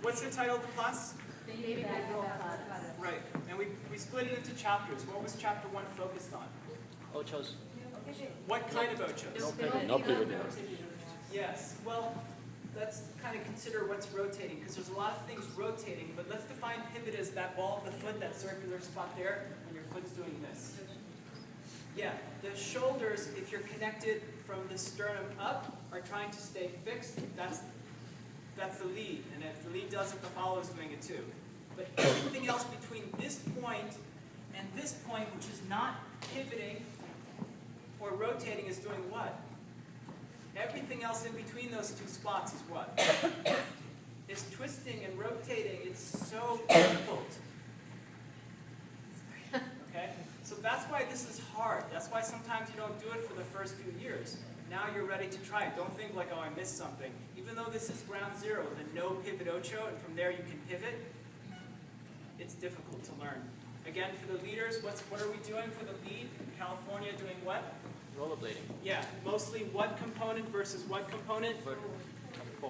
What's the title of the class? Right, and we split it into chapters. What was chapter 1 focused on? Ochos. What kind of ochos? No pivot. Yes, well, let's kind of consider what's rotating, because there's a lot of things rotating, but let's define pivot as that ball of the foot, that circular spot there, when your foot's doing this. Yeah, the shoulders, if you're connected from the sternum up, are trying to stay fixed. That's the lead, and if the lead does it, the follow is doing it too. But everything else between this point and this point, which is not pivoting or rotating, is doing what? Everything else in between those two spots is what? It's twisting and rotating. It's so difficult. Okay? So that's why this is hard. That's why sometimes you don't do it for the first few years. Now you're ready to try it. Don't think like, oh, I missed something. Even though this is ground zero, the no pivot ocho, and from there you can pivot, it's difficult to learn. Again, for the leaders, what are we doing for the lead? California doing what? Rollerblading. Yeah, mostly what component versus what component?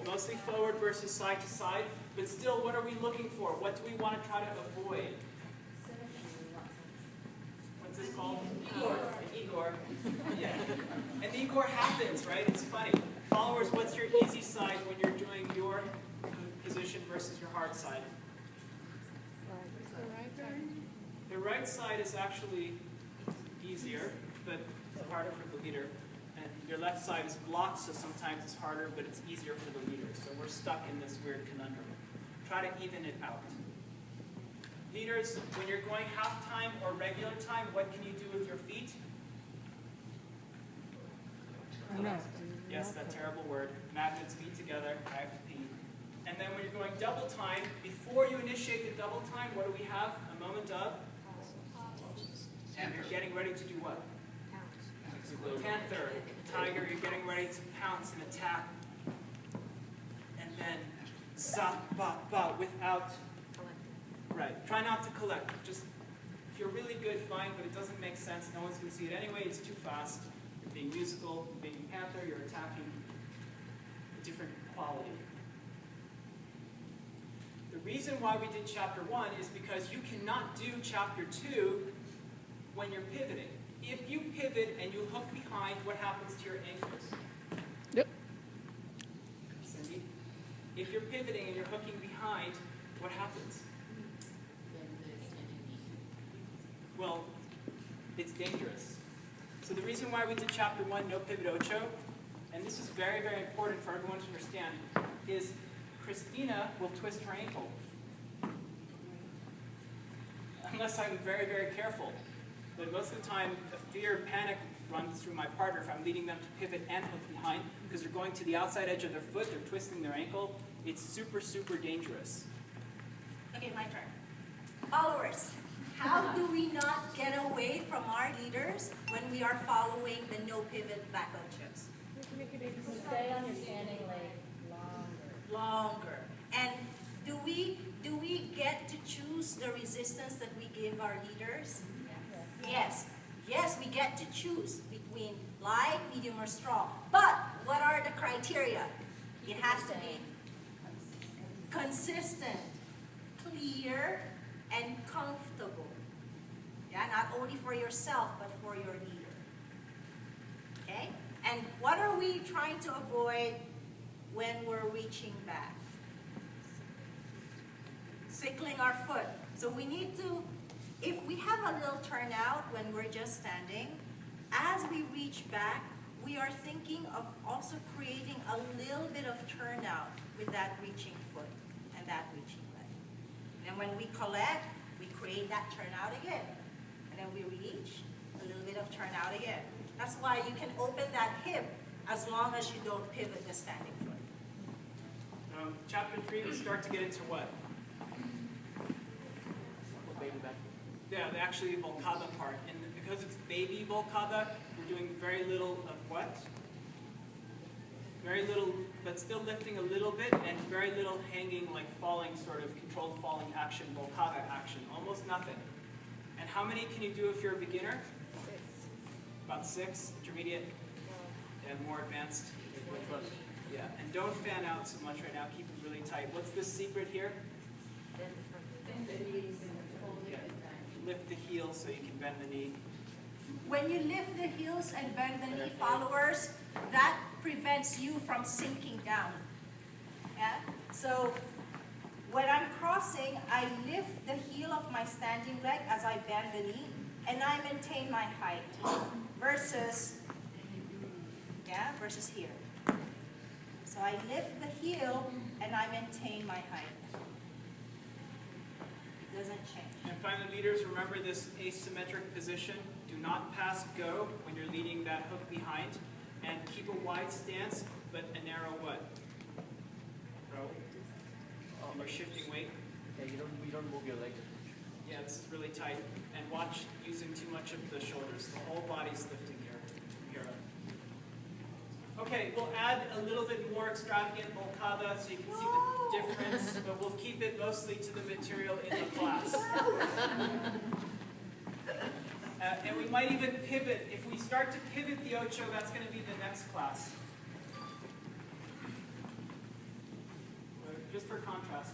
Mostly forward versus side to side. But still, what are we looking for? What do we want to try to avoid? What's this called? Igor. Igor. Yeah. And Igor happens, right? It's funny. Followers, what's your easy side when you're doing your position versus your hard side? The right side is actually easier, but it's harder for the leader. And your left side is blocked, so sometimes it's harder, but it's easier for the leader. So we're stuck in this weird conundrum. Try to even it out. Leaders, when you're going half time or regular time, what can you do with your feet? Yes, that terrible word. Magnets, feet together, I have to pee. And then when you're going double time, before you initiate the double time, what do we have? A moment of? And you're getting ready to do what? Panther, tiger, you're getting ready to pounce and attack. And then za, ba, ba, without, right. Try not to collect. Just, if you're really good, fine, but it doesn't make sense. No one's going to see it anyway. It's too fast. You're being musical, you're being panther, you're attacking a different quality. The reason why we did chapter 1 is because you cannot do chapter 2 when you're pivoting. If you pivot and you hook behind, what happens to your ankles? Yep. Cindy? If you're pivoting and you're hooking behind, what happens? Well, it's dangerous. So the reason why we did chapter 1, no pivot ocho, and this is very, very important for everyone to understand, is Cristina will twist her ankle. Unless I'm very, very careful. But most of the time, a fear, panic runs through my partner if I'm leading them to pivot and hook behind, because they're going to the outside edge of their foot, they're twisting their ankle. It's super, super dangerous. Okay, my turn. Followers, how do we not get away from our leaders when we are following the no pivot back ochos? Stay on your standing leg Longer. And do we get to choose the resistance that we give our leaders? Yes. Yes, we get to choose between light, medium, or strong. But what are the criteria? It has to be consistent, clear, and comfortable. Yeah, not only for yourself, but for your leader. Okay? And what are we trying to avoid when we're reaching back? Sickling our foot. So we need to, if we have a little turnout when we're just standing, as we reach back, we are thinking of also creating a little bit of turnout with that reaching foot and that reaching leg. And when we collect, we create that turnout again. And then we reach, a little bit of turnout again. That's why you can open that hip as long as you don't pivot the standing foot. Chapter 3, we start to get into what? Yeah, actually the Volcada part. And because it's baby Volcada, we're doing very little of what? Very little, but still lifting a little bit, and very little hanging, like falling, sort of controlled falling action, Volcada action. Almost nothing. And how many can you do if you're a beginner? 6. About 6, intermediate, and more advanced. Yeah, and don't fan out so much right now. Keep it really tight. What's the secret here? Yeah. Lift the heel so you can bend the knee. When you lift the heels and bend the knee, followers, that prevents you from sinking down. Yeah? So when I'm crossing, I lift the heel of my standing leg as I bend the knee, and I maintain my height. Versus here. So I lift the heel and I maintain my height. It doesn't change. And finally, leaders, remember this asymmetric position. Do not pass go when you're leading that hook behind. And keep a wide stance, but a narrow what? Row. And you're shifting weight. Yeah, you don't move your legs. Yeah, this is really tight. And watch using too much of the shoulders. The whole body's lifting here. Here. Okay, we'll add a little bit more extravagant volcada so you can see the difference, but we'll keep it mostly to the material in the class. And we might even pivot. If we start to pivot the ocho, that's going to be the next class. Just for contrast.